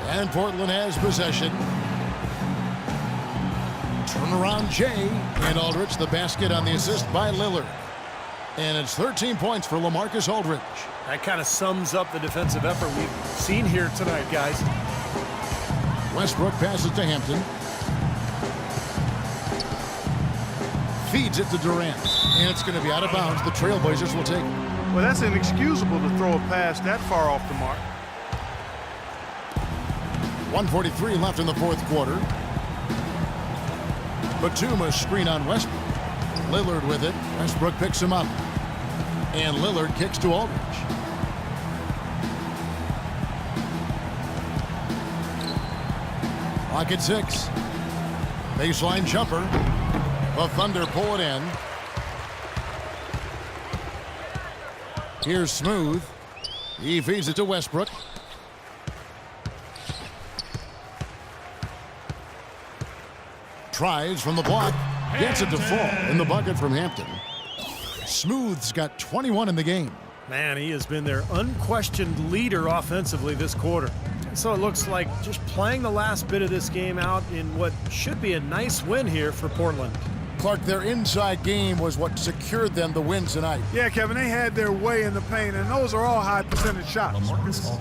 And Portland has possession. Turnaround Jay. And Aldridge the basket on the assist by Lillard. And it's 13 points for LaMarcus Aldridge. That kind of sums up the defensive effort we've seen here tonight, guys. Westbrook passes to Hampton. Feeds it to Durant. And it's going to be out of bounds. The Trailblazers will take it. Well, that's inexcusable to throw a pass that far off the mark. 1:43 left in the fourth quarter. Batum screen on Westbrook. Lillard with it. Westbrook picks him up. And Lillard kicks to Aldridge. Clock at 6. Baseline jumper. The Thunder pull it in. Here's Smooth. He feeds it to Westbrook. Tries from the block. Gets it to fall in the bucket from Hampton. Smooth's got 21 in the game. Man, he has been their unquestioned leader offensively this quarter. So it looks like just playing the last bit of this game out in what should be a nice win here for Portland. Clark, their inside game was what secured them the win tonight. Yeah, Kevin, they had their way in the paint, and those are all high percentage shots.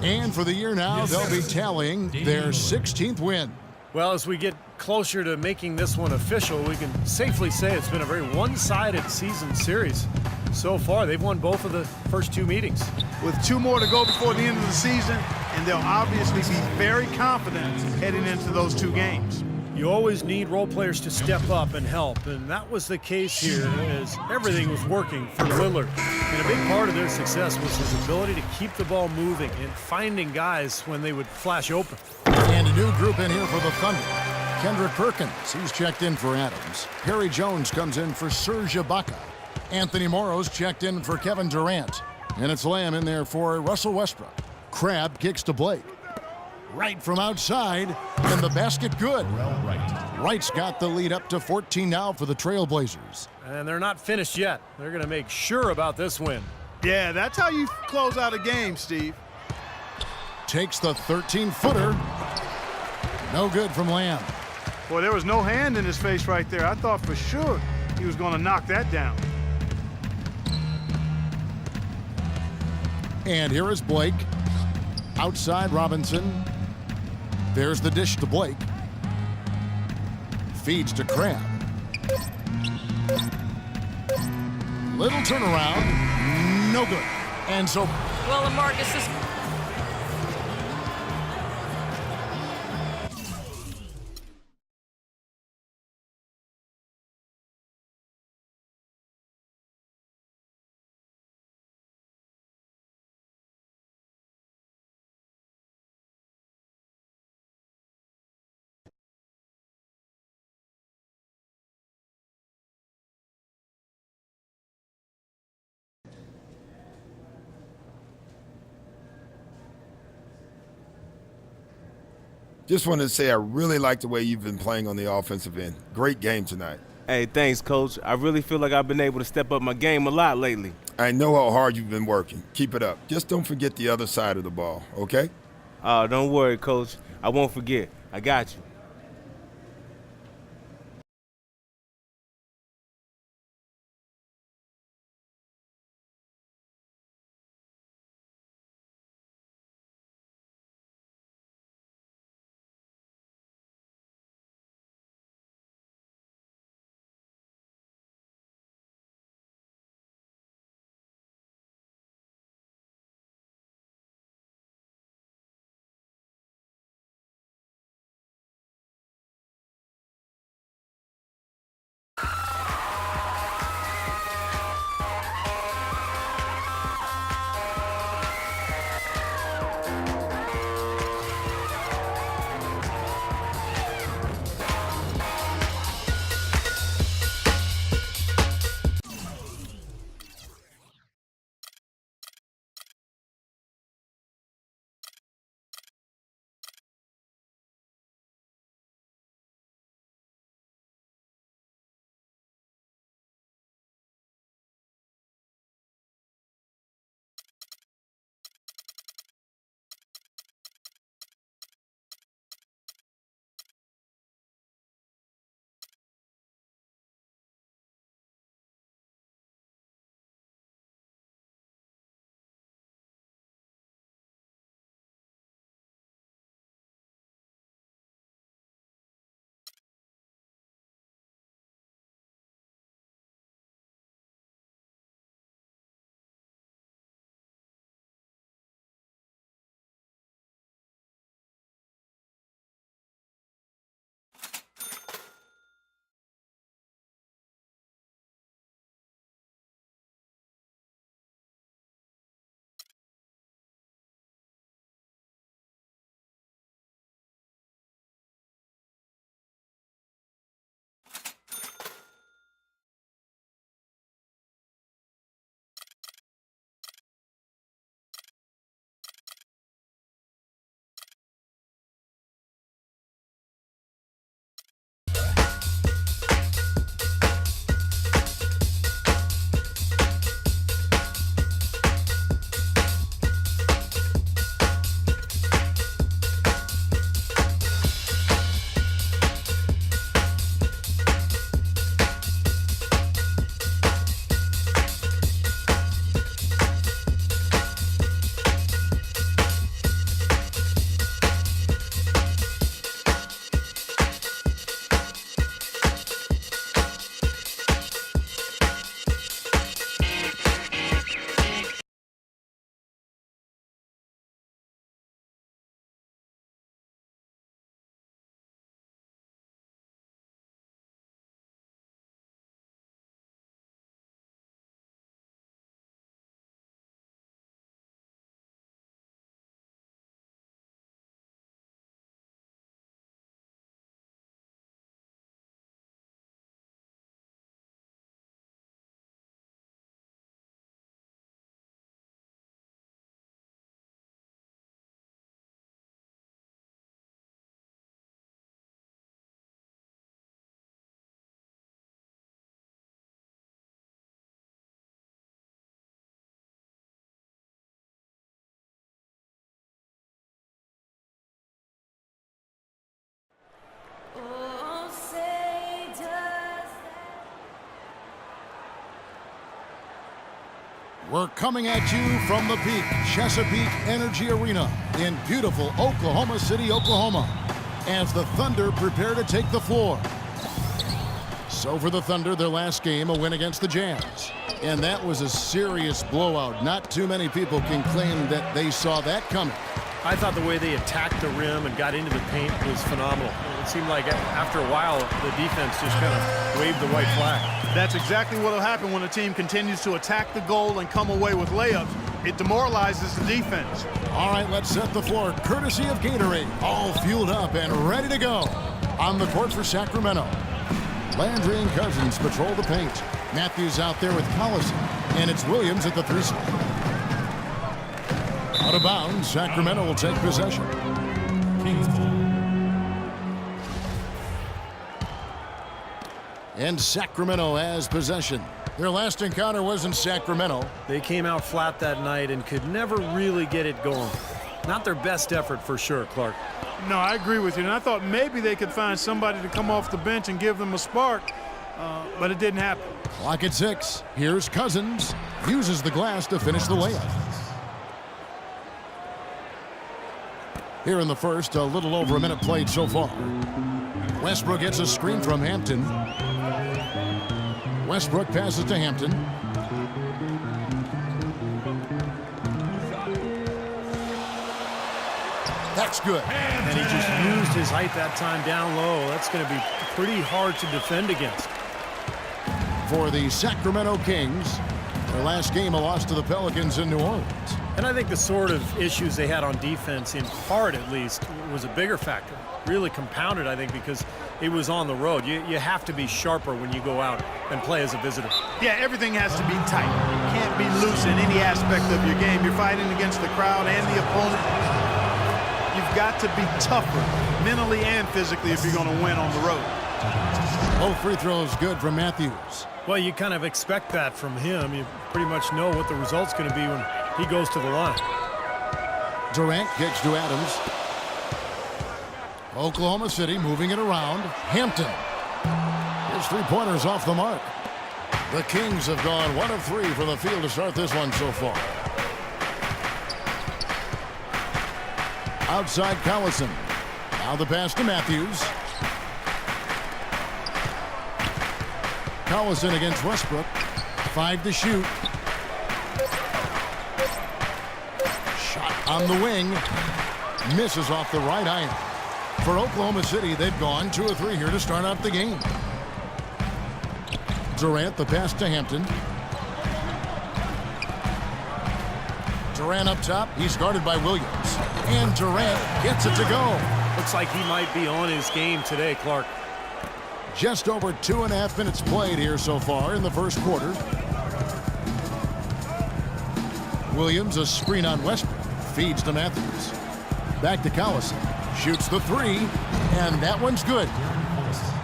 And for the year now, they'll be tallying their 16th win. Well, as we get closer to making this one official, we can safely say it's been a very one-sided season series. So far, they've won both of the first two meetings. With 2 more to go before the end of the season, and they'll obviously be very confident heading into those 2 games. You always need role players to step up and help, and that was the case here as everything was working for Lillard. And a big part of their success was his ability to keep the ball moving and finding guys when they would flash open. And a new group in here for the Thunder. Kendrick Perkins, he's checked in for Adams. Perry Jones comes in for Serge Ibaka. Anthony Morrow's checked in for Kevin Durant. And it's Lamb in there for Russell Westbrook. Crabbe kicks to Blake. Wright from outside, and the basket good. Wright's got the lead up to 14 now for the Trailblazers. And they're not finished yet. They're going to make sure about this win. Yeah, that's how you close out a game, Steve. Takes the 13-footer. No good from Lamb. Boy, there was no hand in his face right there. I thought for sure he was going to knock that down. And here is Blake. Outside Robinson. There's the dish to Blake. Feeds to Crabbe. Little turnaround. No good. And so... Well, LaMarcus is... Just wanted to say I really like the way you've been playing on the offensive end. Great game tonight. Hey, thanks, Coach. I really feel like I've been able to step up my game a lot lately. I know how hard you've been working. Keep it up. Just don't forget the other side of the ball, okay? Don't worry, Coach. I won't forget. I got you. We're coming at you from the Peak Chesapeake Energy Arena in beautiful Oklahoma City, Oklahoma, as the Thunder prepare to take the floor. So for the Thunder, their last game, a win against the Jazz. And that was a serious blowout. Not too many people can claim that they saw that coming. I thought the way they attacked the rim and got into the paint was phenomenal. It seemed like after a while, the defense just kind of waved the white flag. That's exactly what will happen when a team continues to attack the goal and come away with layups. It demoralizes the defense. All right, let's set the floor courtesy of Gatorade. All fueled up and ready to go. On the court for Sacramento, Landry and Cousins patrol the paint. Matthews out there with Collison, and it's Williams at the 3 spot. Out of bounds, Sacramento will take possession. And Sacramento has possession. Their last encounter was in Sacramento. They came out flat that night and could never really get it going. Not their best effort for sure, Clark. No, I agree with you. And I thought maybe they could find somebody to come off the bench and give them a spark, but it didn't happen. Clock at 6. Here's Cousins. Uses the glass to finish the layup. Here in the first, a little over a minute played so far. Westbrook gets a screen from Hampton. Westbrook passes to Hampton. That's good. And he just used his height that time down low. That's going to be pretty hard to defend against. For the Sacramento Kings, their last game, a loss to the Pelicans in New Orleans. And I think the sort of issues they had on defense, in part at least, was a bigger factor. Really compounded, I think, because it was on the road. You have to be sharper when you go out and play as a visitor. Yeah, everything has to be tight. You can't be loose in any aspect of your game. You're fighting against the crowd and the opponent. You've got to be tougher, mentally and physically, if you're going to win on the road. Both free throws good from Matthews. Well, you kind of expect that from him. You pretty much know what the result's going to be when he goes to the line. Durant kicks to Adams. Oklahoma City moving it around. Hampton. His three-pointers off the mark. The Kings have gone 1 of 3 from the field to start this one so far. Outside Collison. Now the pass to Matthews. Collison against Westbrook. 5 to shoot. Shot on the wing. Misses off the right iron. For Oklahoma City, they've gone 2 of 3 here to start out the game. Durant, the pass to Hampton. Durant up top. He's guarded by Williams. And Durant gets it to go. Looks like he might be on his game today, Clark. Just over 2.5 minutes played here so far in the first quarter. Williams, a screen on Westbrook. Feeds to Matthews. Back to Collison. Shoots the 3, and that one's good.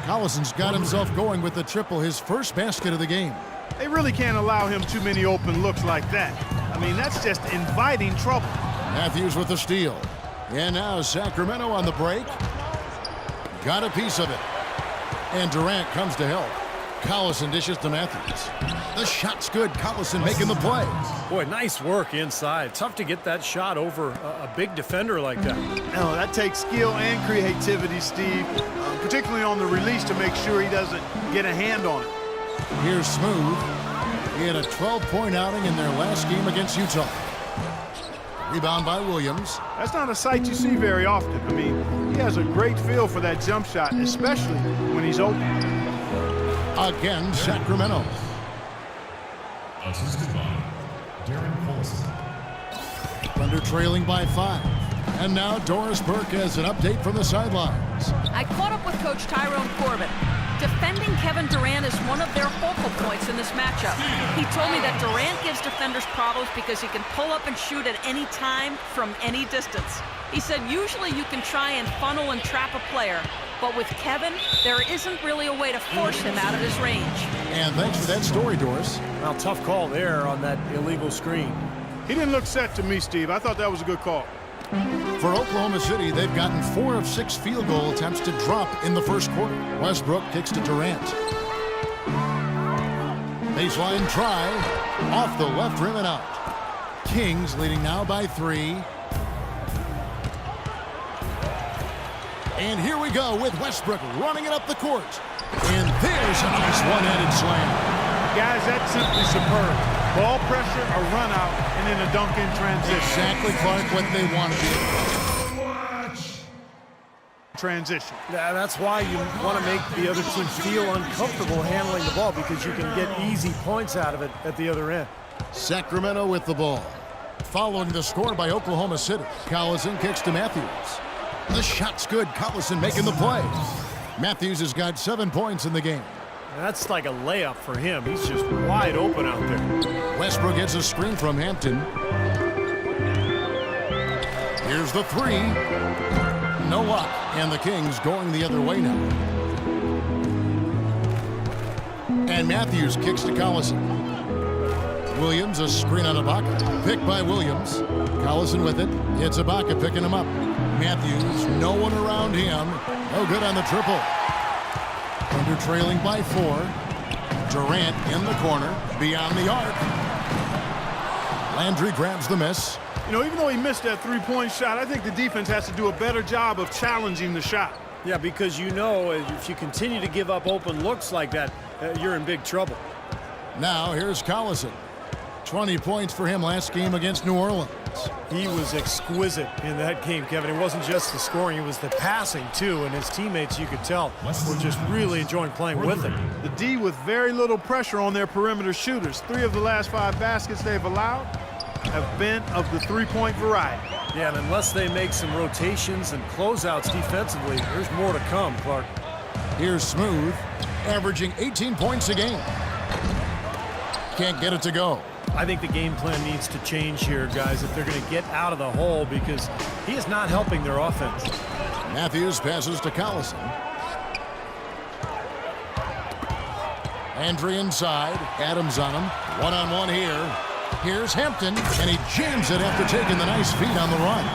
Collison's got himself going with the triple, his first basket of the game. They really can't allow him too many open looks like that. I mean, that's just inviting trouble. Matthews with the steal. And now Sacramento on the break. Got a piece of it. And Durant comes to help. Collison dishes to Matthews. The shot's good. Collison making the play. Boy, nice work inside. Tough to get that shot over a big defender like that. No, that takes skill and creativity, Steve, particularly on the release to make sure he doesn't get a hand on it. Here's Smooth. He had a 12-point outing in their last game against Utah. Rebound by Williams. That's not a sight you see very often. I mean, he has a great feel for that jump shot, especially when he's open. Again, Sacramento. Assisted by Darren Paulson. Thunder trailing by 5. And now Doris Burke has an update from the sidelines. I caught up with Coach Tyrone Corbin. Defending Kevin Durant is one of their focal points in this matchup. He told me that Durant gives defenders problems because he can pull up and shoot at any time from any distance. He said usually you can try and funnel and trap a player, but with Kevin, there isn't really a way to force him out of his range. And thanks for that story, Doris. Well, tough call there on that illegal screen. He didn't look set to me, Steve. I thought that was a good call. For Oklahoma City, they've gotten 4 of 6 field goal attempts to drop in the first quarter. Westbrook kicks to Durant. Baseline try. Off the left rim and out. Kings leading now by 3. And here we go with Westbrook running it up the court. And there's a nice one-handed slam. Guys, that's simply superb. Ball pressure, a run out, and then a dunk in transition. Exactly, Clark, what they want to do. Transition. Yeah, that's why you want to make the other team feel uncomfortable handling the ball, because you can get easy points out of it at the other end. Sacramento with the ball. Following the score by Oklahoma City. Collison kicks to Matthews. The shot's good. Collison making the play. Matthews has got 7 points in the game. That's like a layup for him. He's just wide open out there. Westbrook gets a screen from Hampton. Here's the 3. No luck. And the Kings going the other way now. And Matthews kicks to Collison. Williams, a screen on Ibaka. Picked by Williams. Collison with it. It's Ibaka picking him up. Matthews, no one around him. No good on the triple. Thunder trailing by 4. Durant in the corner, beyond the arc. Landry grabs the miss. You know, even though he missed that three-point shot, I think the defense has to do a better job of challenging the shot. Yeah, because you know if you continue to give up open looks like that, you're in big trouble. Now here's Collison. 20 points for him last game against New Orleans. He was exquisite in that game, Kevin. It wasn't just the scoring, it was the passing, too. And his teammates, you could tell, were just really enjoying playing with him. The D with very little pressure on their perimeter shooters. 3 of the last 5 baskets they've allowed have been of the three-point variety. Yeah, and unless they make some rotations and closeouts defensively, there's more to come, Clark. Here's Smooth, averaging 18 points a game. Can't get it to go. I think the game plan needs to change here, guys, if they're going to get out of the hole, because he is not helping their offense. Matthews passes to Collison. Landry inside. Adams on him. One-on-one here. Here's Hampton, and he jams it after taking the nice feed on the run.